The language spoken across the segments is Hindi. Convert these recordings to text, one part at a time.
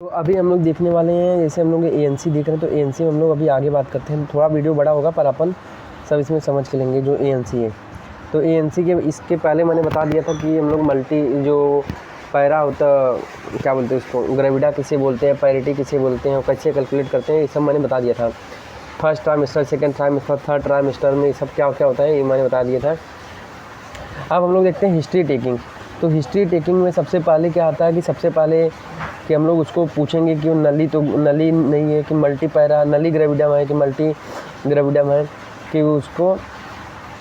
तो अभी हम लोग देखने वाले हैं, जैसे हम लोग एएनसी देख रहे हैं, तो एएनसी में हम लोग अभी आगे बात करते हैं। थोड़ा वीडियो बड़ा होगा पर अपन सब इसमें समझ के लेंगे जो एएनसी है। तो एएनसी के इसके पहले मैंने बता दिया था कि हम लोग मल्टी जो पैरा होता, क्या बोलते हैं उसको, ग्रेविडा किसे बोलते हैं, पैरिटी किसे बोलते हैं और कैसे कैलकुलेट करते हैं, ये सब मैंने बता दिया था। First trimester, second trimester, third trimester में ये सब क्या क्या होता है ये मैंने बता दिया था। अब हम लोग देखते हैं हिस्ट्री टेकिंग। तो हिस्ट्री टेकिंग में सबसे पहले क्या आता है कि सबसे पहले कि हम लोग उसको पूछेंगे कि नली तो नली नहीं है, कि मल्टी पैरा नली ग्रेविडम है कि मल्टी ग्रेविडम है, कि उसको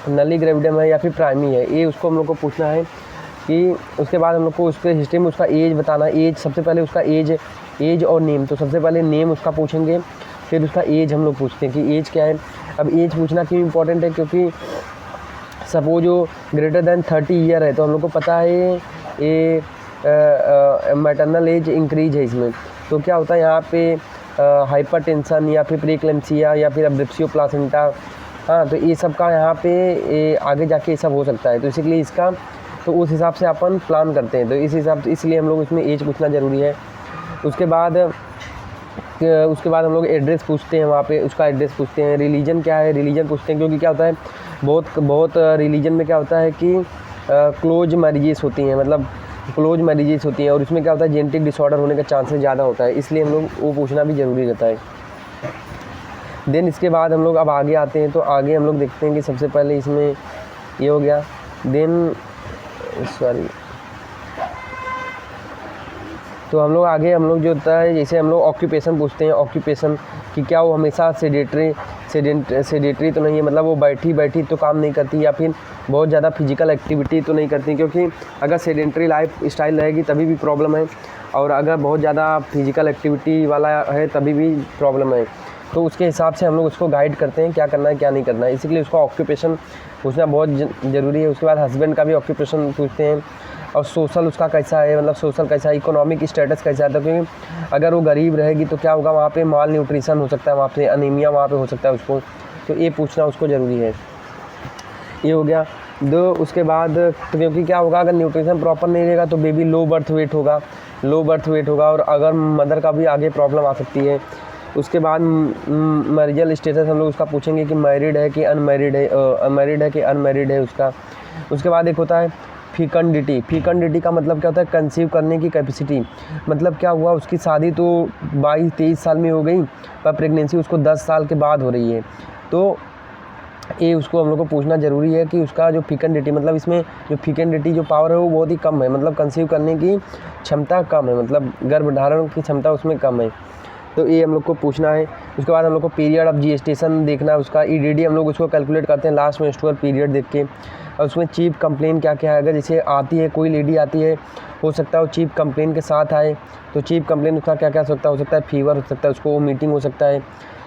नली ग्रेविडम है या फिर प्राइमी है, ये उसको हम लोग को पूछना है। कि उसके बाद हम लोग को उसके हिस्ट्री में उसका एज बताना। एज सबसे पहले उसका एज और नेम। तो सबसे पहले नेम उसका पूछेंगे, फिर उसका एज हम लोग पूछते हैं कि एज क्या है। अब एज पूछना क्यों इम्पोर्टेंट है, क्योंकि सपोज जो ग्रेटर दैन 30 ईयर है तो हम लोग को पता है ये मैटरनल एज इंक्रीज है इसमें। तो क्या होता है यहाँ पे हाइपरटेंशन या फिर प्रीक्लेम्सिया या फिर अब्रेप्सियो प्लासेंटा, हाँ, तो ये सब का यहाँ पे आगे जाके ये सब हो सकता है। तो इसीलिए इसका तो उस हिसाब से अपन प्लान करते हैं। तो इस हिसाब से इसलिए हम लोग इसमें एज पूछना ज़रूरी है। उसके बाद हम लोग एड्रेस पूछते हैं, वहाँ पे उसका एड्रेस पूछते हैं। रिलीजन क्या है, रिलीजन पूछते हैं, क्योंकि क्या होता है बहुत रिलीजन में क्या होता है कि क्लोज मैरिजेस होती हैं, मतलब क्लोज मैरिजेस होती हैं और इसमें क्या होता है जेनेटिक डिसऑर्डर होने का चांसेस ज़्यादा होता है, इसलिए हम लोग वो पूछना भी ज़रूरी रहता है। देन इसके बाद हम लोग अब आगे आते हैं। तो आगे हम लोग देखते हैं कि सबसे पहले इसमें ये हो गया। देन तो हम लोग आगे हम लोग जो होता है, जैसे हम लोग ऑक्यूपेशन पूछते हैं। ऑक्यूपेशन कि क्या वो हमेशा सेडेटरी तो नहीं है, मतलब वो बैठी तो काम नहीं करती या फिर बहुत ज़्यादा फिजिकल एक्टिविटी तो नहीं करती, क्योंकि अगर सेडेंटरी लाइफ स्टाइल रहेगी तभी भी प्रॉब्लम है और अगर बहुत ज़्यादा फिजिकल एक्टिविटी वाला है तभी भी प्रॉब्लम है। तो उसके हिसाब से हम लोग उसको गाइड करते हैं क्या करना है क्या नहीं करना है, इसीलिए उसका ऑक्यूपेशन पूछना बहुत ज़रूरी है। उसके बाद हस्बैंड का भी ऑक्यूपेशन पूछते हैं और सोशल उसका कैसा है, मतलब सोशल कैसा है, इकोनॉमिक स्टेटस कैसा है। तो क्योंकि अगर वो गरीब रहेगी तो क्या होगा, वहाँ पे माल न्यूट्रिशन हो सकता है, वहाँ पे अनीमिया वहाँ पे हो सकता है उसको, तो ये पूछना उसको ज़रूरी है। ये हो गया दो। उसके बाद तो क्योंकि क्या होगा, अगर न्यूट्रिशन प्रॉपर नहीं रहेगा तो बेबी लो बर्थ वेट होगा और अगर मदर का भी आगे प्रॉब्लम आ सकती है। उसके बाद मैरिजल स्टेटस हम लोग उसका पूछेंगे कि मैरिड है कि अनमैरिड है उसका। उसके बाद एक होता है फीकंडिटी का मतलब क्या होता है, कंसीव करने की कैपेसिटी। मतलब क्या हुआ, उसकी शादी तो 22-23 साल में हो गई पर प्रेगनेंसी उसको 10 साल के बाद हो रही है। तो ये उसको हम लोग को पूछना ज़रूरी है कि उसका जो फीकंडिटी, मतलब इसमें जो फीकंडिटी जो पावर है वो बहुत ही कम है, मतलब कंसीव करने की क्षमता कम है, मतलब गर्भधारण की क्षमता उसमें कम है। तो ये हम लोग को पूछना है। उसके बाद हम लोग को पीरियड ऑफ जेस्टेशन देखना है, उसका ईडीडी हम लोग उसको कैलकुलेट करते हैं लास्ट मेंस्ट्रुअल पीरियड देख के। और उसमें चीफ कंप्लेन क्या क्या है, अगर जैसे आती है कोई लेडी आती है, हो सकता है वो चीफ कंप्लेन के साथ आए, तो चीफ कंप्लेन उसका क्या क्या हो सकता है फीवर हो सकता है उसको, वोमिटिंग हो सकता है,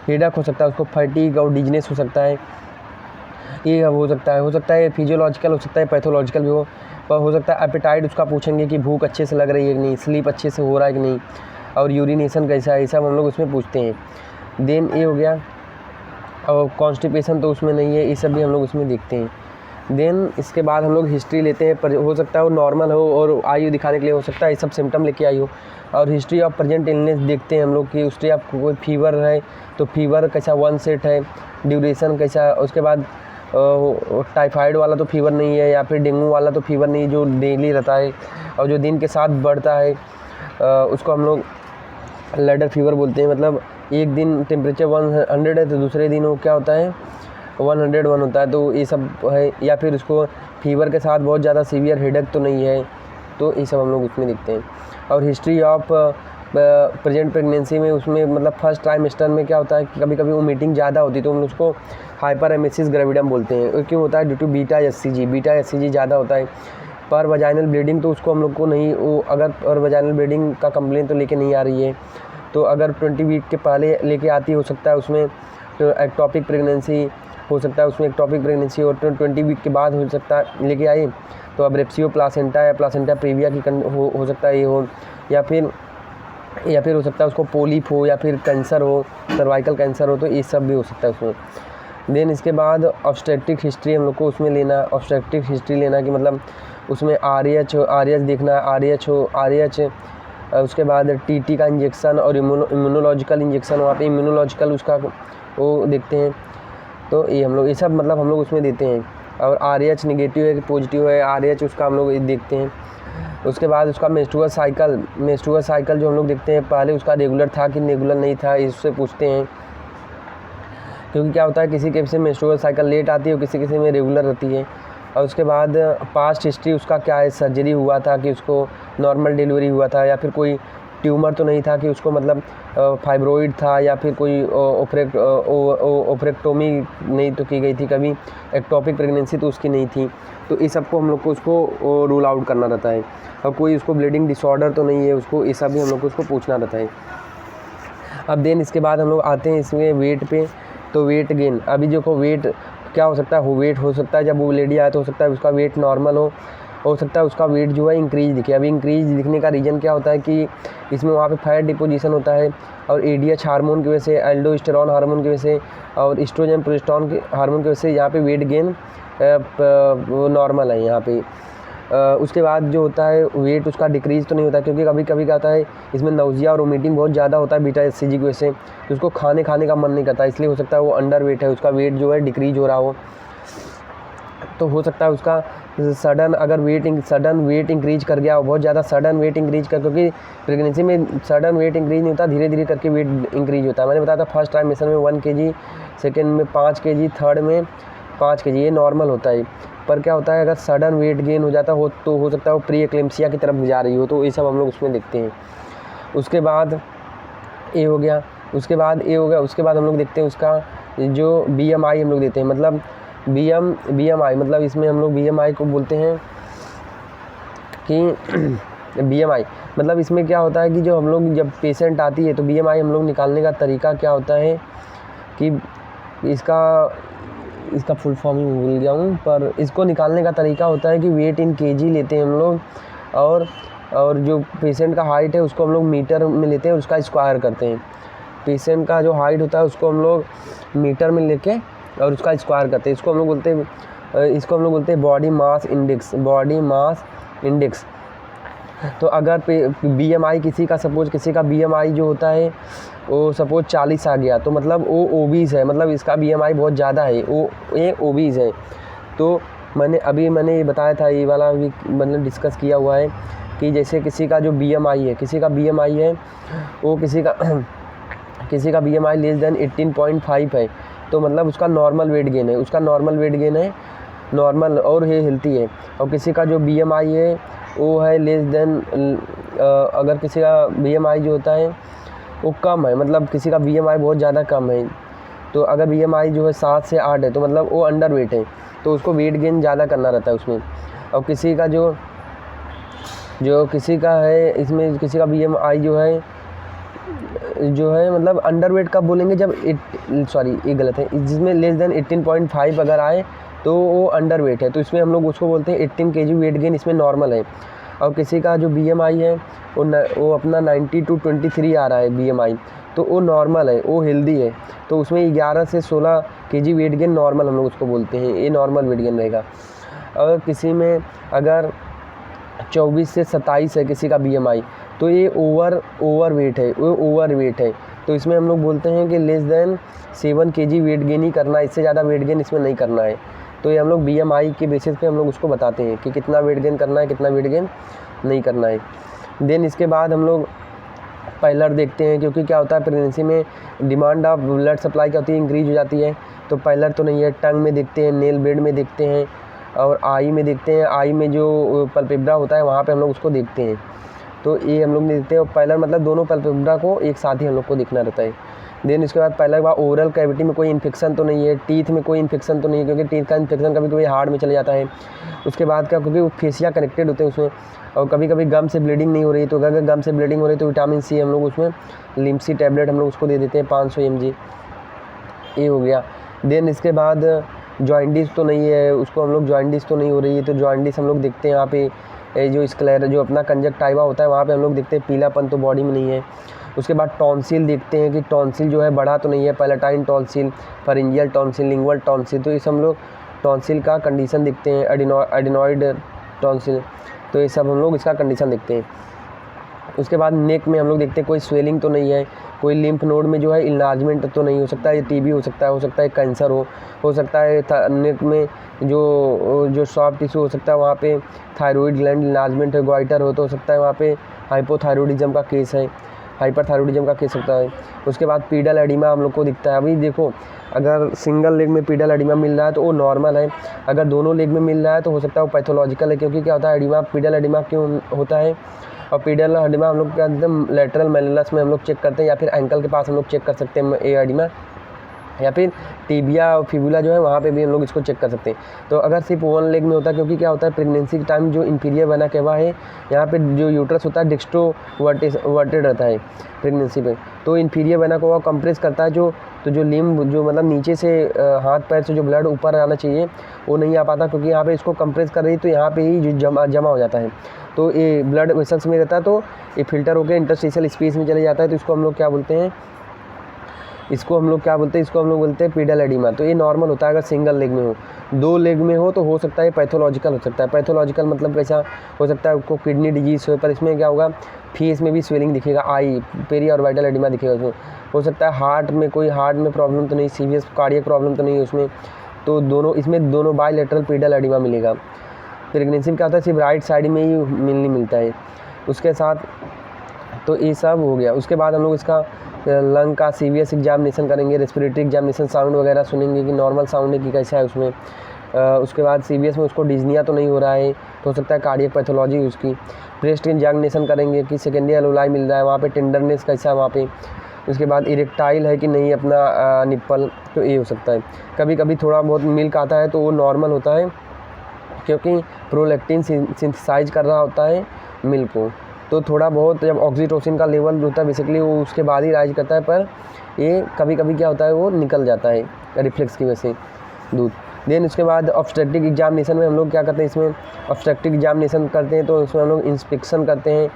हेडेक हो सकता है उसको, फैटीग और डिजनेस हो सकता है, ये हो सकता है फिजियोलॉजिकल हो सकता है, पैथोलॉजिकल भी हो सकता है। एपेटाइट उसका पूछेंगे कि भूख अच्छे से लग रही है कि नहीं, स्लीप अच्छे से हो रहा है कि नहीं, और यूरिनेशन कैसा है, ये सब हम लोग उसमें पूछते हैं। देन ये हो गया। और कॉन्स्टिपेशन तो उसमें नहीं है, ये सब भी हम लोग उसमें देखते हैं। देन इसके बाद हम लोग हिस्ट्री लेते हैं, पर हो सकता है वो नॉर्मल हो और आयु दिखाने के लिए हो सकता है ये सब सिम्टम लेके आई हो। और हिस्ट्री ऑफ प्रेजेंट इलनेस देखते हैं हम लोग कि हिस्ट्री ऑफ कोई फीवर है तो फीवर कैसा 1 सेट है, ड्यूरेशन कैसा है। उसके बाद टाइफाइड वाला तो फीवर नहीं है या फिर डेंगू वाला तो फीवर नहीं है जो डेली रहता है और जो दिन के साथ बढ़ता है, उसको हम लोग लैडर फीवर बोलते हैं। मतलब एक दिन टेम्परेचर 100 है तो दूसरे दिन वो क्या होता है 101 होता है, तो ये सब है। या फिर उसको फीवर के साथ बहुत ज़्यादा सीवियर हेडेक तो नहीं है, तो ये सब हम लोग उसमें देखते हैं। और हिस्ट्री ऑफ प्रेजेंट प्रेगनेंसी में उसमें मतलब फर्स्ट ट्राइमेस्टर में क्या होता है कि कभी कभी वो मीटिंग ज़्यादा होती है तो हम उसको हाइपरेमेसिस ग्रेविडम बोलते हैं। क्यों होता है, ड्यू टू बीटा एससीजी ज़्यादा होता है। पर वजाइनल ब्लीडिंग तो उसको हम लोग को नहीं, वो अगर पर वजाइनल ब्लीडिंग का कंप्लेन तो लेके नहीं आ रही है, तो अगर 20 वीक के पहले लेके आती हो सकता है उसमें तो एक्टॉपिक प्रेगनेंसी हो सकता है, उसमें एक्टॉपिक प्रेगनेंसी और 20 वीक के बाद हो सकता है लेके आई तो अब्रेप्सियो प्लासेंटा या प्लासेंटा प्रीविया की हो सकता है ये हो, या फिर हो सकता है उसको पोलिप हो या फिर कैंसर हो, सर्वाइकल कैंसर हो, तो ये सब भी हो सकता है उसमें। देन इसके बाद ऑब्स्टेट्रिक हिस्ट्री हम लोग को उसमें लेना, ऑब्स्टेट्रिक हिस्ट्री लेना कि मतलब उसमें आर एच देखना, आर एच उसके बाद टीटी का इंजेक्शन और इम्यूनोलॉजिकल इंजेक्शन, वहाँ पे इम्यूनोलॉजिकल उसका वो देखते हैं। तो ये हम लोग ये सब मतलब हम लोग उसमें देते हैं। और RH नेगेटिव है कि पॉजिटिव है, RH उसका हम लोग देखते हैं। उसके बाद उसका मेंस्ट्रुअल साइकिल जो हम लोग देखते हैं, पहले उसका रेगुलर था कि रेगुलर नहीं था, इससे पूछते हैं। क्योंकि क्या होता है किसी के से मेंस्ट्रुअल साइकिल लेट आती है और किसी में रेगुलर रहती है। और उसके बाद पास्ट हिस्ट्री उसका क्या है, सर्जरी हुआ था कि उसको नॉर्मल डिलीवरी हुआ था, या फिर कोई ट्यूमर तो नहीं था कि उसको मतलब फाइब्रोइड था, या फिर कोई ओपरेक्टोमी नहीं तो की गई थी कभी, एक्टोपिक प्रेगनेंसी तो उसकी नहीं थी। तो इस सब को हम लोग को उसको रूल आउट करना रहता है। और कोई उसको ब्लीडिंग डिसऑर्डर तो नहीं है उसको, ये सब भी हम लोग को उसको पूछना रहता है। अब देन इसके बाद हम लोग आते हैं इसमें वेट पे। तो वेट गेन, अभी देखो वेट क्या हो सकता है, वेट हो सकता है जब वो लेडी आए तो हो सकता है उसका वेट नॉर्मल हो सकता है उसका वेट जो है इंक्रीज दिखे। अभी इंक्रीज दिखने का रीज़न क्या होता है कि इसमें वहाँ पे फैट डिपोजिशन होता है, और ADH हार्मोन की वजह से, एल्डोस्टेरॉन हार्मोन की वजह से, और एस्ट्रोजन प्रोजेस्टेरॉन के हार्मोन की वजह से यहाँ पे वेट गेन नॉर्मल है यहाँ पे। उसके बाद जो होता है वेट उसका डिक्रीज़ तो नहीं होता, क्योंकि कभी कभी क्या होता है इसमें नाउजिया और वोमिटिंग बहुत ज़्यादा होता है बीटा-HCG की वजह से, तो उसको खाने का मन नहीं करता, इसलिए हो सकता है वो अंडर वेट है, उसका वेट जो है डिक्रीज हो रहा हो। तो हो सकता है उसका सडन वेट इंक्रीज कर गया, बहुत ज़्यादा सडन वेट इंक्रीज कर, क्योंकि प्रेगनेंसी में सडन वेट इंक्रीज नहीं होता, धीरे धीरे करके वेट इंक्रीज होता है। मैंने बताया था फर्स्ट ट्राइमेस्टर में 1 kg, सेकेंड में 5 kg, थर्ड में 5 kg, ये नॉर्मल होता है। पर क्या होता है अगर सडन वेट गेन हो जाता हो तो हो सकता है वो प्री एक्लेम्सिया की तरफ जा रही हो, तो ये सब हम लोग उसमें देखते हैं। उसके बाद ये हो गया, उसके बाद हम लोग देखते हैं उसका जो BMI हम लोग देते हैं, मतलब BMI मतलब इसमें हम लोग BMI को बोलते हैं कि BMI मतलब इसमें क्या होता है कि जो हम लोग जब पेशेंट आती है तो BMI हम लोग निकालने का तरीका क्या होता है कि इसका फुल फॉर्म ही भूल गया हूँ, पर इसको निकालने का तरीका होता है कि वेट इन kg लेते हैं हम लोग, और जो पेशेंट का हाइट है उसको हम लोग मीटर में लेते हैं और उसका स्क्वायर करते हैं। पेशेंट का जो हाइट होता है उसको हम लोग मीटर में लेके और उसका स्क्वायर करते हैं। इसको हम लोग बोलते हैं बॉडी मास इंडेक्स। तो अगर BMI किसी का BMI जो होता है वो सपोज 40 आ गया, तो मतलब वो ओबीज है, मतलब इसका BMI बहुत ज़्यादा है, ये ओबीज है। तो मैंने ये बताया था, ये वाला भी मतलब डिस्कस किया हुआ है कि जैसे किसी का BMI है वो किसी का BMI लेस देन 18.5 है, तो मतलब उसका नॉर्मल वेट गेन है, नॉर्मल और ये हेल्थी है। और किसी का जो BMI है वो है लेस देन, अगर किसी का BMI जो होता है वो कम है, मतलब किसी का BMI बहुत ज़्यादा कम है, तो अगर BMI जो है 7 से 8 है तो मतलब वो अंडर वेट है, तो उसको वेट गेन ज़्यादा करना रहता है उसमें। और किसी का किसी का BMI जो है मतलब अंडर वेट कब बोलेंगे, जब ये गलत है, जिसमें लेस देन 18.5 अगर आए तो वो अंडर वेट है, तो इसमें हम लोग उसको बोलते हैं 18 kg वेट गेन इसमें नॉर्मल है। और किसी का जो BMI है वो अपना 90 to 23 आ रहा है BMI, तो वो नॉर्मल है, वो हेल्दी है, तो उसमें 11 से 16 kg वेट गेन नॉर्मल हम लोग उसको बोलते हैं, ये नॉर्मल वेट गेन रहेगा। और किसी में अगर 24 से 27 है किसी का BMI, तो ये ओवर वेट है, तो इसमें हम लोग बोलते हैं कि less than 7 kg weight gain ही करना है, इससे ज़्यादा वेट गेन इसमें नहीं करना है। तो ये हम लोग BMI के बेसिस पे हम लोग उसको बताते हैं कि कितना वेट गेन करना है, कितना वेट गेन नहीं करना है। देन इसके बाद हम लोग पाइलर देखते हैं, क्योंकि क्या होता है प्रेगनेंसी में डिमांड ऑफ ब्लड सप्लाई क्या होती है, इंक्रीज हो जाती है। तो पाइलर तो नहीं है, टंग में देखते हैं, नेल बेड में देखते हैं, और आई में देखते हैं, आई में जो पल्पेब्रा होता है वहाँ पे हम लोग उसको देखते हैं। तो ये हम लोग देखते हैं, और पाइलर मतलब दोनों पल्पेब्रा को एक साथ ही हम लोग को देखना रहता है। देन इसके बाद पाइलर के बाद ओरल कैविटी में कोई इन्फेक्शन तो नहीं है, टीथ में कोई इन्फेक्शन तो नहीं है, क्योंकि टीथ का इन्फेक्शन कभी कभी हार्ट में चले जाता है। उसके बाद क्या, क्योंकि वो फेसिया कनेक्टेड होते हैं उसमें, और कभी कभी गम से ब्लीडिंग नहीं हो रही, तो अगर गम से ब्लीडिंग हो रही है तो विटामिन C हम लोग उसमें लिम्सी टैबलेट हम लोग उसको दे देते हैं 500 mg, ये हो गया। देन इसके बाद जॉइंटिस तो नहीं है, उसको हम लोग जॉइंटिस तो नहीं हो रही है, तो जॉइंटिस हम लोग देखते हैं यहाँ पे जो स्क्लेरा जो अपना कंजक्टाइवा होता है वहाँ पे हम लोग देखते हैं पीलापन तो बॉडी में नहीं है। उसके बाद टॉन्सिल देखते हैं कि टॉन्सिल जो है बढ़ा तो नहीं है, palatine tonsil, pharyngeal tonsil, lingual tonsil, तो ये सब हम लोग टॉन्सिल का कंडीशन देखते हैं, एडिनॉइड टॉन्सिल, तो ये सब हम लोग इसका कंडीशन देखते हैं। उसके बाद नेक में हम लोग देखते हैं कोई स्वेलिंग तो नहीं है, कोई लिम्फ नोड में जो है इन्लार्जमेंट तो नहीं हो सकता है, ये टीबी हो सकता है कैंसर हो सकता है नेक में जो सॉफ्ट टिश्यू हो सकता है वहाँ पे थायराइड ग्लैंड इन्लार्जमेंट है, गोइटर हो तो हो सकता है वहाँ पे हाइपोथायरॉयडिज्म का केस है, हाइपरथायरॉयडिज्म का केस सकता है। उसके बाद पीडल एडिमा हम लोग को दिखता है। अभी देखो अगर सिंगल लेग में पीडल एडिमा मिल रहा है तो वो नॉर्मल है, अगर दोनों लेग में मिल रहा है तो हो सकता है वो पैथोलॉजिकल है, क्योंकि क्या होता है एडिमा पीडल एडिमा क्यों होता है, और पीडल एडिमा हम लोग क्या एकदम लेटरल मेलुलस में हम लोग चेक करते हैं, या फिर एंकल के पास हम लोग चेक कर सकते हैं ए एडिमा, या फिर टिबिया और फिबुला जो है वहाँ पे भी हम लोग इसको चेक कर सकते हैं। तो अगर सिर्फ वन लेग में होता है, क्योंकि क्या होता है प्रेगनेंसी के टाइम जो इंफीरियर वेना केवा है यहाँ पे जो यूट्रस होता है डिस्ट्रोवर्टेड रहता है प्रेगनेंसी पे, तो इंफीरियर वेना को वो कंप्रेस करता है जो लिम्ब जो मतलब नीचे से हाथ पैर से जो ब्लड ऊपर आना चाहिए वो नहीं आ पाता, क्योंकि यहाँ पे इसको कंप्रेस कर रही है तो यहाँ पे ही जमा हो जाता है, तो ये ब्लड वेसल्स में रहता है, तो ये फिल्टर होकर इंटरस्टिशियल स्पेस में चले जाता है, तो इसको हम लोग क्या बोलते हैं, इसको हम लोग बोलते हैं पीडल एडिमा। तो ये नॉर्मल होता है अगर सिंगल लेग में हो। दो लेग में हो तो हो सकता है पैथोलॉजिकल हो सकता है। पैथोलॉजिकल मतलब कैसा हो सकता है, उसको किडनी डिजीज हो, पर इसमें क्या होगा फेस में भी स्वेलिंग दिखेगा, आई पेरी और वाइटल एडिमा दिखेगा उसमें। हो सकता है हार्ट में प्रॉब्लम तो नहीं, सीरियस कार्डियक प्रॉब्लम तो नहीं है उसमें, तो दोनों बायलैटरल पीडल एडिमा मिलेगा। प्रेगनेंसी में क्या होता है सिर्फ राइट साइड में ही मिलता है। उसके साथ तो ये सब हो गया। उसके बाद हम लोग इसका लंग का सीवीएस एग्जामिनेशन करेंगे, रेस्पिरेटरी एग्जामिनेशन, साउंड वगैरह सुनेंगे कि नॉर्मल साउंड है कि कैसा है उसमें। उसके बाद सीवीएस में उसको डिजनिया तो नहीं हो रहा है, तो हो सकता है कार्डियक पैथोलॉजी उसकी। ब्रेस्ट एग्जामिनेशन करेंगे कि सेकेंडरी एलोलाई मिल रहा है, वहाँ पे टेंडरनेस कैसा है वहाँ पे। उसके बाद इरेक्टाइल है कि नहीं अपना निप्पल, तो ये हो सकता है। कभी कभी थोड़ा बहुत मिल्क आता है तो वो नॉर्मल होता है, क्योंकि प्रोलैक्टिन सिंथेसाइज कर रहा होता है मिल्क को, तो थोड़ा बहुत जब ऑक्सीटोसिन का लेवल होता है बेसिकली वो उसके बाद ही राइज करता है, पर ये कभी कभी क्या होता है वो निकल जाता है रिफ्लेक्स की वजह से दूध। देन उसके बाद ऑब्स्टेट्रिक एग्जामिनेशन में हम लोग क्या करते हैं, इसमें ऑब्स्टेट्रिक एग्जामिनेशन करते हैं तो इसमें हम लोग इंस्पेक्शन करते हैं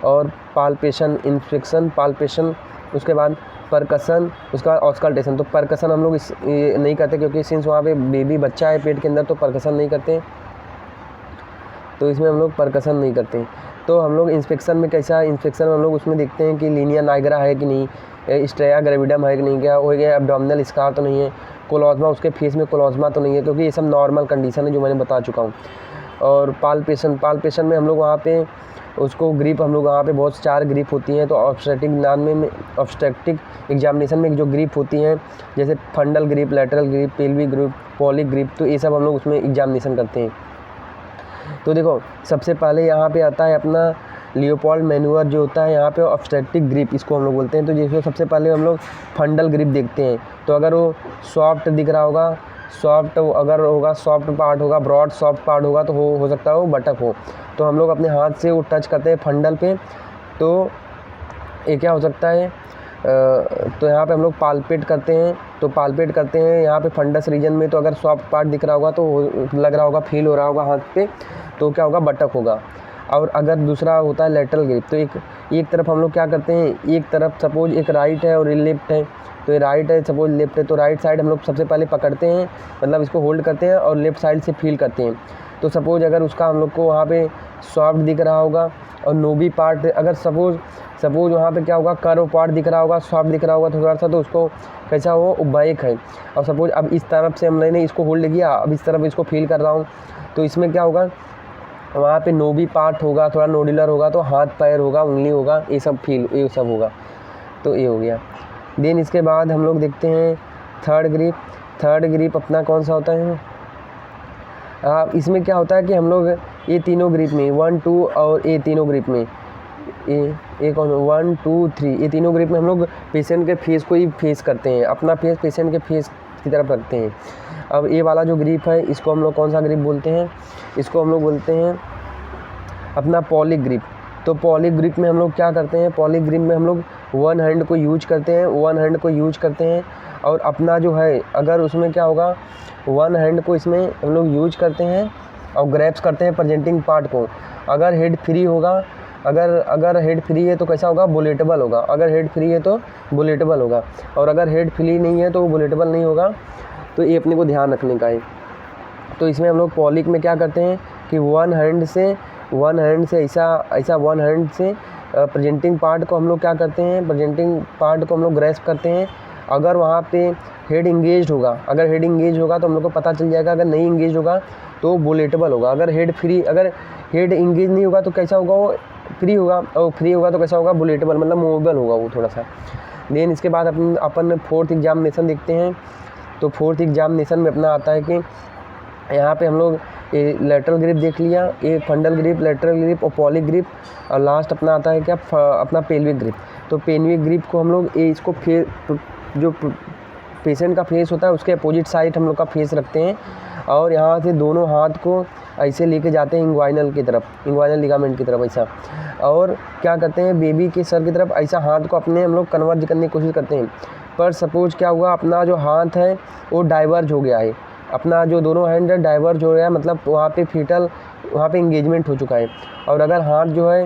और पाल्पेशन, उसके बाद परकसन, उसके बाद ऑस्कल्टेशन। तो परकसन हम लोग ये नहीं करते, क्योंकि सिंस वहाँ पे बेबी बच्चा है पेट के अंदर, तो परकसन नहीं करते, तो इसमें हम लोग परकसन नहीं करते। तो हम लोग इंस्पेक्शन में कैसा है, इंस्पेक्शन में हम लोग उसमें देखते हैं कि लीनिया नाइग्रा है कि नहीं, स्ट्रेया ग्रेविडम है कि नहीं, क्या हो गया एब्डोमिनल स्कार तो नहीं है, कोलोजमा उसके फेस में कोलोजमा तो नहीं है, क्योंकि ये सब नॉर्मल कंडीशन है जो मैंने बता चुका हूँ। और पाल्पेशन में हम लोग वहाँ पे उसको ग्रिप, हम लोग वहाँ पे बहुत 4 ग्रिप होती हैं, तो ऑब्स्टेट्रिक एग्जामिनेशन में जो ग्रिप होती हैं जैसे फंडल grip, lateral grip, pelvic grip, folic grip, तो ये सब हम लोग उसमें एग्जामिनेशन करते हैं। तो देखो सबसे पहले यहाँ पे आता है अपना लियोपोल्ड मैन्यूअर जो होता है, यहाँ पे ऑब्स्टेट्रिक ग्रिप इसको हम लोग बोलते हैं। तो जिसमें सबसे पहले हम लोग फंडल ग्रिप देखते हैं, तो अगर वो सॉफ्ट दिख रहा होगा, सॉफ्ट पार्ट होगा, ब्रॉड सॉफ्ट पार्ट होगा, तो हो सकता है वो बटक हो, तो हम लोग अपने हाथ से वो टच करते हैं फंडल पे, तो ये क्या हो सकता है, तो यहाँ पे हम लोग पाल्पेट करते हैं यहाँ पे फंडस रीजन में, तो अगर सॉफ्ट पार्ट दिख रहा होगा तो लग रहा होगा, फील हो रहा होगा हाथ पे, तो क्या होगा बटक होगा। और अगर दूसरा होता है लेटरल ग्रिप, तो एक तरफ हम लोग क्या करते हैं, एक तरफ सपोज एक राइट है और लेफ्ट है, तो ये राइट है सपोज लेफ्ट है, तो राइट साइड हम लोग सबसे पहले पकड़ते हैं, मतलब इसको होल्ड करते हैं और लेफ्ट साइड से फील करते हैं। तो सपोज अगर उसका हम लोग को वहाँ पे सॉफ्ट दिख रहा होगा और नोबी पार्ट, अगर सपोज वहाँ पे क्या होगा कर्व पार्ट दिख रहा होगा, सॉफ्ट दिख रहा होगा थोड़ा सा, तो उसको कैसा हो बैक है। और सपोज अब इस तरफ से हमने इसको होल्ड किया, अब इस तरफ इसको फील कर रहा हूँ, तो इसमें क्या होगा वहाँ पे नोबी पार्ट होगा, थोड़ा नोडुलर होगा, तो हाथ पैर होगा, उंगली होगा, ये सब होगा, तो ये हो गया। देन इसके बाद हम लोग देखते हैं थर्ड ग्रिप अपना कौन सा होता है। इसमें क्या होता है कि हम लोग ये तीनों ग्रिप में 1 2 और ये तीनों ग्रिप में ये कौन 1 2 3 ये तीनों ग्रिप में हम लोग पेशेंट के फेस को ही फेस करते हैं, अपना फेस पेशेंट के फेस की तरफ रखते हैं। अब ये वाला जो ग्रिप है इसको हम लोग कौन सा ग्रिप बोलते हैं, इसको हम लोग बोलते हैं अपना पॉलिक ग्रिप। तो पॉलिक ग्रिप में हम लोग क्या करते हैं, पॉलिक ग्रिप में हम लोग वन हैंड को यूज करते हैं और अपना जो है अगर उसमें क्या होगा वन हैंड को इसमें हम लोग यूज करते हैं और ग्रैप्स करते हैं प्रेजेंटिंग पार्ट को। अगर हेड फ्री होगा, अगर हेड फ्री है तो कैसा होगा बुलेटेबल होगा, अगर हेड फ्री है तो बुलेटेबल होगा, और अगर हेड फ्री नहीं है तो वो बुलेटेबल नहीं होगा। तो ये अपने को ध्यान रखने का है। तो इसमें हम लोग पॉलिक में क्या करते हैं कि वन हैंड से ऐसा वन हैंड से प्रेजेंटिंग पार्ट को हम लोग क्या करते हैं, प्रेजेंटिंग पार्ट को हम लोग ग्रैस्प करते हैं। अगर वहाँ पे हेड इंगेज होगा, अगर हेड इंगेज होगा तो हम लोग को पता चल जाएगा, अगर नहीं इंगेज होगा तो बुलेटेबल होगा। अगर हेड इंगेज नहीं होगा तो कैसा होगा, वो फ्री होगा, और फ्री होगा तो कैसा होगा, बुलेटेबल, मतलब मूवेबल होगा वो थोड़ा सा। देन इसके बाद अपन फोर्थ एग्जामिनेशन देखते हैं। तो फोर्थ एग्जामिनेशन में अपना आता है कि यहाँ पे हम लोग लेटरल ग्रिप देख लिया, एक फंडल ग्रिप, लेटरल ग्रिप और पॉलिक ग्रिप, और लास्ट अपना आता है क्या, अपना पेल्विक ग्रिप। तो पेल्विक ग्रिप को हम लोग इसको जो पेशेंट का फेस होता है उसके अपोजिट साइड हम लोग का फेस रखते हैं, और यहाँ से दोनों हाथ को ऐसे लेके जाते हैं इंग्वाइनल की तरफ, इंग्वाइनल लिगामेंट की तरफ ऐसा, और क्या करते हैं, बेबी के सर की तरफ ऐसा हाथ को अपने हम लोग कन्वर्ज करने की कोशिश करते हैं। पर सपोज क्या हुआ, अपना जो हाथ है वो डाइवर्ज हो गया है, अपना जो दोनों हैंड है डाइवर्ज हो गया है, मतलब वहाँ पे इंगेजमेंट हो चुका है। और अगर हाथ जो है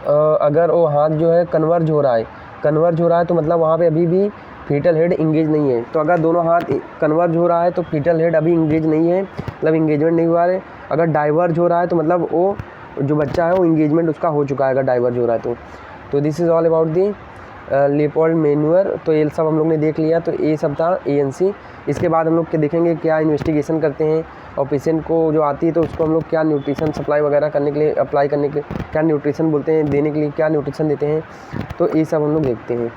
अगर वो हाथ जो है कन्वर्ज हो रहा है तो मतलब वहाँ पे अभी भी फीटल हेड इंगेज नहीं है। तो अगर दोनों हाथ कन्वर्ज हो रहा है तो फीटल हेड अभी इंगेज नहीं है, मतलब इंगेजमेंट नहीं हुआ है। अगर डाइवर्ज हो रहा है तो मतलब वो जो बच्चा है वो इंगेजमेंट उसका हो चुका है, अगर डाइवर्ज हो रहा है तो this is all about the Leopold manoeuvre. तो ये सब हम लोग ने देख लिया, तो ये सब था ANC। इसके बाद हम लोग देखेंगे क्या इन्वेस्टिगेशन करते हैं, और पेशेंट को जो आती है तो उसको हम लोग क्या न्यूट्रिशन सप्लाई वगैरह करने के लिए, अप्लाई करने के लिए क्या न्यूट्रिशन बोलते हैं, देने के लिए क्या न्यूट्रिशन देते हैं, तो ये सब हम लोग देखते हैं।